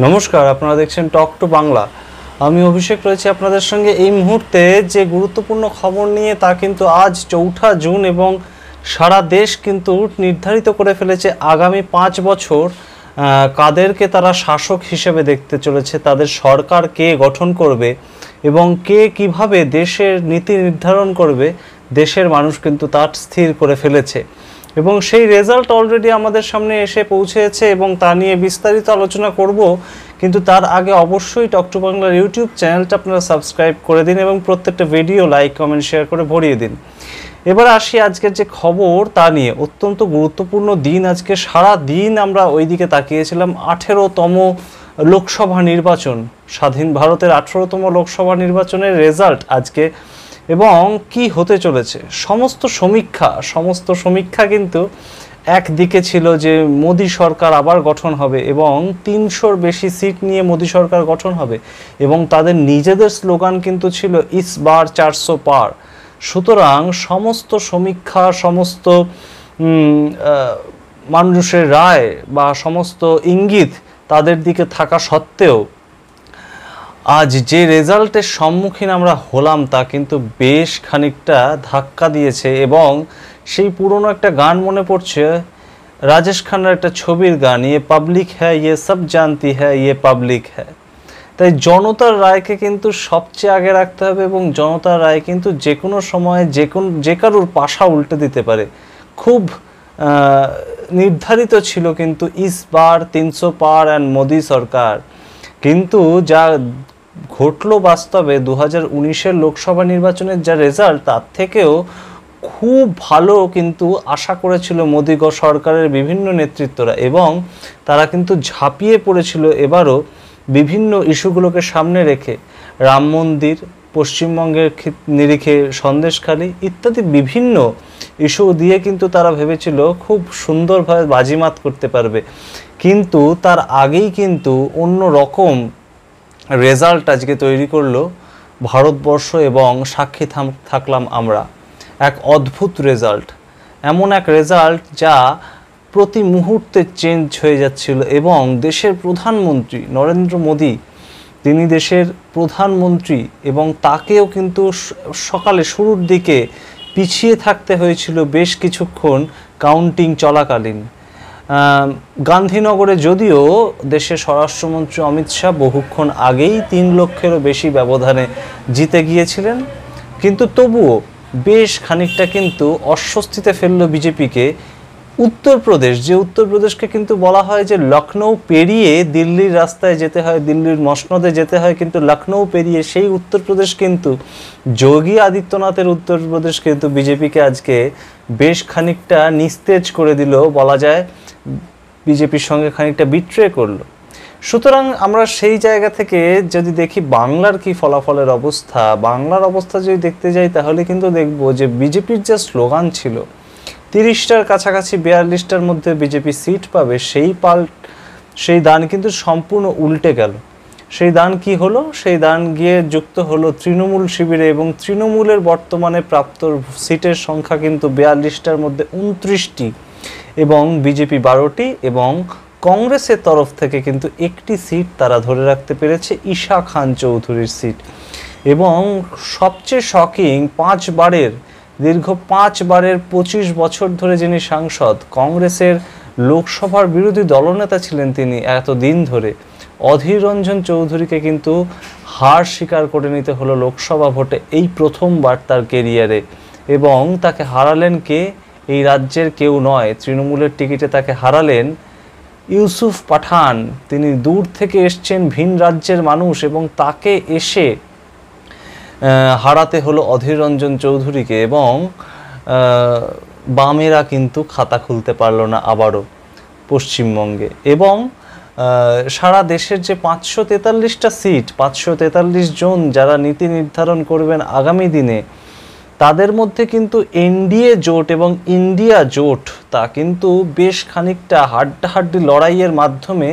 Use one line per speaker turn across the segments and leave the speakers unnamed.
নমস্কার, আপনারা দেখছেন টক টু বাংলা। আমি অভিষেক রয়েছি আপনাদের সঙ্গে। এই মুহূর্তে যে গুরুত্বপূর্ণ খবর নিয়ে তা কিন্তু আজ 4 জুন এবং সারা দেশ কিন্তু নির্ধারিত করে ফেলেছে আগামী 5 বছর কাদেরকে তারা শাসক হিসেবে দেখতে চলেছে, তাদের সরকার কে গঠন করবে এবং কে কিভাবে দেশের নীতি নির্ধারণ করবে। দেশের মানুষ কিন্তু তা স্থির করে ফেলেছে এবং সেই রেজাল্ট অলরেডি আমাদের সামনে এসে পৌঁছেছে এবং তা নিয়ে বিস্তারিত আলোচনা করব। কিন্তু তার আগে অবশ্যই টক টু বাংলার ইউটিউব চ্যানেলটা আপনারা সাবস্ক্রাইব করে দিন এবং প্রত্যেকটা ভিডিও লাইক কমেন্ট শেয়ার করে ভরিয়ে দিন। এবার আসি আজকের যে খবর তা নিয়ে। অত্যন্ত গুরুত্বপূর্ণ দিন আজকে। সারা দিন আমরা ওইদিকে তাকিয়েছিলাম। 18তম লোকসভা নির্বাচন, স্বাধীন ভারতের 18তম লোকসভা নির্বাচনের রেজাল্ট আজকে এবং কি হতে চলেছে। সমস্ত সমীক্ষা কিন্তু একদিকে ছিল যে মোদী সরকার আবার গঠন হবে এবং 300-র বেশি সিট নিয়ে মোদী সরকার গঠন হবে এবং তাদের নিজেদের স্লোগান কিন্তু ছিল ইস বার 400 পার। সুতরাং সমস্ত সমীক্ষা, সমস্ত মানুষের রায় বা সমস্ত ইঙ্গিত তাদের দিকে থাকা সত্ত্বেও আজ যে রেজাল্টের সম্মুখীন আমরা হলাম তা কিন্তু বেশ খানিকটা ধাক্কা দিয়েছে। এবং সেই পুরনো একটা গান মনে পড়ছে, রাজেশ খান্নার একটা ছবির গান, ইয়ে পাবলিক হ্যায় ইয়ে সব জানতি হ্যায় ইয়ে পাবলিক হ্যায়। তাই জনতার রায়কে কিন্তু সবচেয়ে আগে রাখতে হবে এবং জনতার রায় কিন্তু যে কোনো সময়ে যে কারোর পাশা উল্টে দিতে পারে। খুব নির্ধারিত ছিল কিন্তু ইস বার 300 পার অ্যান্ড মোদী সরকার। কিন্তু যা ঘটলো বাস্তবে 2019-এর লোকসভা নির্বাচনের যা রেজাল্ট, তার থেকেও খুব ভালো কিন্তু আশা করেছিল মোদী সরকারের বিভিন্ন নেতৃত্বরা এবং তারা কিন্তু ঝাঁপিয়ে পড়েছিল এবারও বিভিন্ন ইস্যুগুলোকে সামনে রেখে। রাম মন্দির, পশ্চিমবঙ্গের নিরিখে সন্দেশখালি ইত্যাদি বিভিন্ন ইস্যু দিয়ে কিন্তু তারা ভেবেছিল খুব সুন্দরভাবে বাজিমাত করতে পারবে। কিন্তু তার আগেই কিন্তু অন্য রকম রেজাল্ট আজকে তৈরি করলো ভারতবর্ষ এবং সাক্ষী থাকলাম আমরা। এক অদ্ভুত রেজাল্ট, এমন এক রেজাল্ট যা প্রতি মুহূর্তে চেঞ্জ হয়ে যাচ্ছিল এবং দেশের প্রধানমন্ত্রী নরেন্দ্র মোদী, তিনি দেশের প্রধানমন্ত্রী এবং তাকেও কিন্তু সকালে শুরুর দিকে পিছিয়ে থাকতে হয়েছিল বেশ কিছুক্ষণ কাউন্টিং চলাকালীন। গান্ধীনগরে যদিও দেশের স্বরাষ্ট্রমন্ত্রী অমিত শাহ বহুক্ষণ আগেই 3 লক্ষেরও বেশি ব্যবধানে জিতে গিয়েছিলেন, কিন্তু তবুও বেশ খানিকটা কিন্তু অস্বস্তিতে ফেলল বিজেপিকে উত্তরপ্রদেশ। যে উত্তরপ্রদেশকে কিন্তু বলা হয় যে লখনৌ পেরিয়ে দিল্লির রাস্তায় যেতে হয়, দিল্লির মসনদে যেতে হয়, কিন্তু লখনৌ পেরিয়ে সেই উত্তরপ্রদেশ কিন্তু যোগী আদিত্যনাথের উত্তরপ্রদেশ কিন্তু বিজেপিকে আজকে বেশ খানিকটা নিস্তেজ করে দিল, বলা যায় বিজেপির সঙ্গে খানিকটা বিট্রে করলো। সুতরাং আমরা সেই জায়গা থেকে যদি দেখি বাংলার কি ফলাফলের অবস্থা, বাংলার অবস্থা যদি দেখতে যাই তাহলে কিন্তু দেখব যে বিজেপির যে স্লোগান ছিল 30টার কাছাকাছি 42টার মধ্যে বিজেপি সিট পাবে, সেই দান কিন্তু সম্পূর্ণ উল্টে গেল। সেই দান কি হলো? সেই দান গিয়ে যুক্ত হলো তৃণমূল শিবিরে এবং তৃণমূলের বর্তমানে প্রাপ্ত সিটের সংখ্যা কিন্তু 42টার মধ্যে 29টি এবং বিজেপি 12টি এবং কংগ্রেসের তরফ থেকে কিন্তু একটি সিট তারা ধরে রাখতে পেরেছে, ঈশা খান চৌধুরীর সিট। এবং সবচেয়ে শকিং, দীর্ঘ 5 বারের 25 বছর ধরে যিনি সাংসদ, কংগ্রেসের লোকসভার বিরোধী দলনেতা ছিলেন তিনি এতদিন ধরে, অধীর রঞ্জন চৌধুরীকে কিন্তু হার স্বীকার করে নিতে হলো লোকসভা ভোটে এই প্রথমবার তার কেরিয়ারে। এবং তাকে হারালেন কে? এই রাজ্যের কেউ নয়, তৃণমূলের টিকিটে তাকে হারালেন ইউসুফ পাঠান। তিনি দূর থেকে এসছেন, ভিন রাজ্যের মানুষ, এবং তাকে এসে হারাতে হলো অধীর রঞ্জন চৌধুরীকে এবং বামেরা কিন্তু খাতা খুলতে পারলো না আবারও পশ্চিমবঙ্গে। এবং সারা দেশের যে 543টা সিট, 543 জন যারা নীতি নির্ধারণ করবেন আগামী দিনে, তাদের মধ্যে কিন্তু এনডিএ জোট এবং ইন্ডিয়া জোট তা কিন্তু বেশ খানিকটা হাড্ডাহাড্ডি লড়াইয়ের মাধ্যমে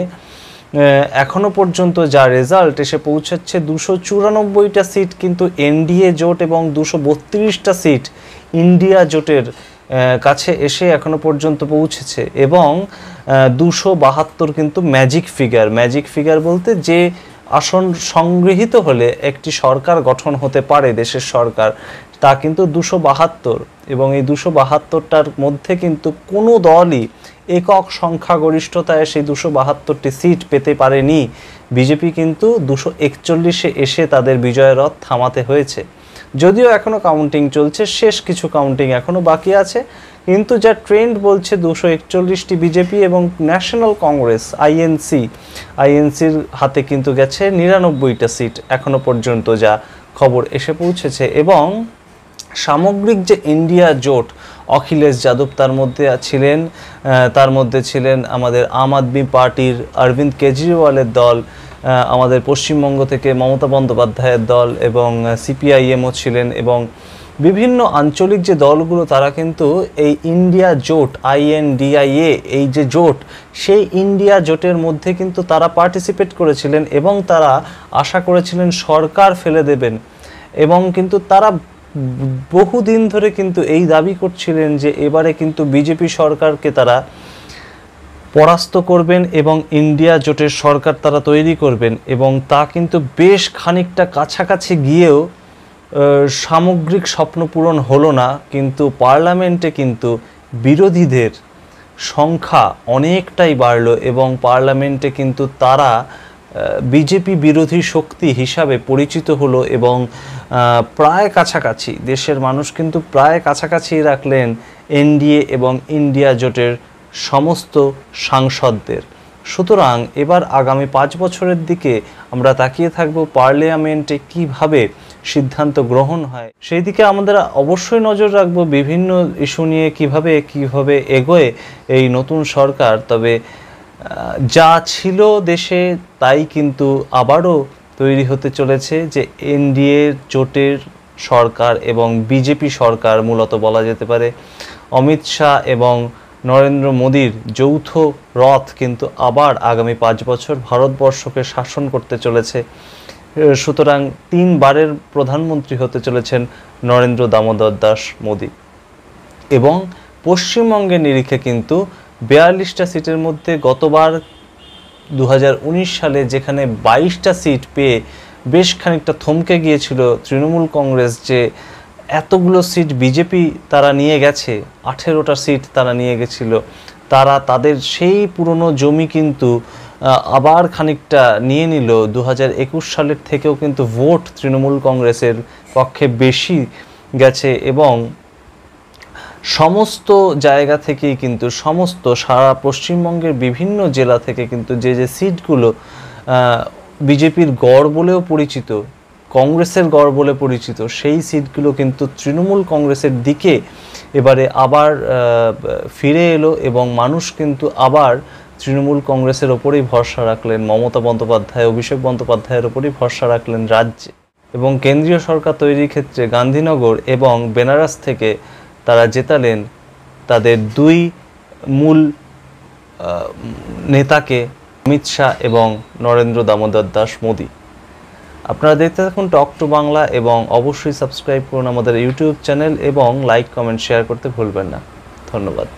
এখনো পর্যন্ত যা রেজাল্ট এসে পৌঁছাচ্ছে, 294টা সিট কিন্তু এনডিএ জোট এবং 232টা সিট ইন্ডিয়া জোটের কাছে এসে এখনো পর্যন্ত পৌঁছেছে এবং 272 কিন্তু ম্যাজিক ফিগার বলতে যে আসন সংগৃহীত হলে একটি সরকার গঠন হতে পারে, দেশের সরকার, তা কিন্তু 272 এবং এই 272টার মধ্যে কিন্তু কোনো দলই একক সংখ্যাগরিষ্ঠতায় সেই 272টি সিট পেতে পারেনি। বিজেপি কিন্তু 241-এ এসে তাদের বিজয়ের রথ থামাতে হয়েছে। যদিও এখনও কাউন্টিং চলছে, শেষ কিছু কাউন্টিং এখনও বাকি আছে, কিন্তু যা ট্রেন্ড বলছে 241টি বিজেপি এবং ন্যাশনাল কংগ্রেস আইএনসির হাতে কিন্তু গেছে 99টা সিট এখনো পর্যন্ত, যা খবর এসে পৌঁছেছে। এবং সামগ্রিক যে ইন্ডিয়া জোট, অখিলেশ যাদব তার মধ্যে ছিলেন আমাদের আম আদমি পার্টির অরবিন্দ কেজরিওয়ালের দল, আমাদের পশ্চিমবঙ্গ থেকে মমতা বন্দ্যোপাধ্যায়ের দল এবং সিপিআইএমও ছিলেন, এবং বিভিন্ন আঞ্চলিক যে দলগুলো তারা কিন্তু এই ইন্ডিয়া জোট INDIA এই যে জোট, সেই ইন্ডিয়া জোটের মধ্যে কিন্তু তারা পার্টিসিপেট করেছিলেন এবং তারা আশা করেছিলেন সরকার ফেলে দেবেন। এবং কিন্তু তারা বহুদিন ধরে কিন্তু এই দাবি করছিলেন যে এবারে কিন্তু বিজেপি সরকারকে তারা পরাস্ত করবেন এবং ইন্ডিয়া জোটের সরকার তারা তৈরি করবেন, এবং তা কিন্তু বেশ খানিকটা কাছাকাছি গিয়েও সামগ্রিক স্বপ্ন পূরণ হলো না। কিন্তু পার্লামেন্টে কিন্তু বিরোধীদের সংখ্যা অনেকটাই বাড়লো এবং পার্লামেন্টে কিন্তু তারা বিজেপি বিরোধী শক্তি হিসাবে পরিচিত হলো এবং প্রায় কাছাকাছি দেশের মানুষ কিন্তু প্রায় কাছাকাছি রাখলেন এনডিএ এবং ইন্ডিয়া জোটের সমস্ত সাংসদদের। সুতরাং এবার আগামী 5 বছরের দিকে আমরা তাকিয়ে থাকব পার্লামেন্টে কিভাবে সিদ্ধান্ত গ্রহণ হয়, সেই দিকে আমাদের অবশ্যই নজর রাখব, বিভিন্ন ইস্যু নিয়ে কিভাবে এগোয় এই নতুন সরকার। তবে যা ছিল দেশে তাই কিন্তু আবারও তৈরি হতে চলেছে, যে এনডিএ জোটের সরকার এবং বিজেপি সরকার মূলত বলা যেতে পারে। অমিত শাহ এবং নরেন্দ্র মোদীর যৌথ রথ কিন্তু আবার আগামী 5 বছর ভারতবর্ষকে শাসন করতে চলেছে। সুতরাং 3 বারের প্রধানমন্ত্রী হতে চলেছেন নরেন্দ্র দামোদর দাস মোদী। এবং পশ্চিমবঙ্গের নিরিখে কিন্তু 42টা সিটের মধ্যে গতবার 2019 সালে যেখানে 22টা সিট পেয়ে বেশ খানিকটা থমকে গিয়েছিল তৃণমূল কংগ্রেস, যে এতগুলো সিট বিজেপি তারা নিয়ে গেছে, 18টা সিট তারা নিয়ে গেছিল, তারা তাদের সেই পুরনো জমি কিন্তু আবার খানিকটা নিয়ে নিল। 2021 সালের থেকেও কিন্তু ভোট তৃণমূল কংগ্রেসের পক্ষে বেশি গেছে এবং সমস্ত জায়গা থেকেই কিন্তু সারা পশ্চিমবঙ্গের বিভিন্ন জেলা থেকে কিন্তু যে সিটগুলো বিজেপির গড় বলেও পরিচিত, কংগ্রেসের গড় বলে পরিচিত, সেই সিটগুলো কিন্তু তৃণমূল কংগ্রেসের দিকে এবারে আবার ফিরে এলো এবং মানুষ কিন্তু আবার তৃণমূল কংগ্রেসের ওপরেই ভরসা রাখলেন, মমতা বন্দ্যোপাধ্যায়, অভিষেক বন্দ্যোপাধ্যায়ের ওপরেই ভরসা রাখলেন রাজ্যে। এবং কেন্দ্রীয় সরকার তৈরির ক্ষেত্রে গান্ধীনগর এবং বেনারস থেকে তারা জেতালেন তাদের 2 মূল নেতাকে, অমিত শাহ এবং নরেন্দ্র দামোদর দাস মোদী। আপনারা দেখতে থাকুন টক টু বাংলা এবং অবশ্যই সাবস্ক্রাইব করুন আমাদের ইউটিউব চ্যানেল এবং লাইক, কমেন্ট, শেয়ার করতে ভুলবেন না। ধন্যবাদ।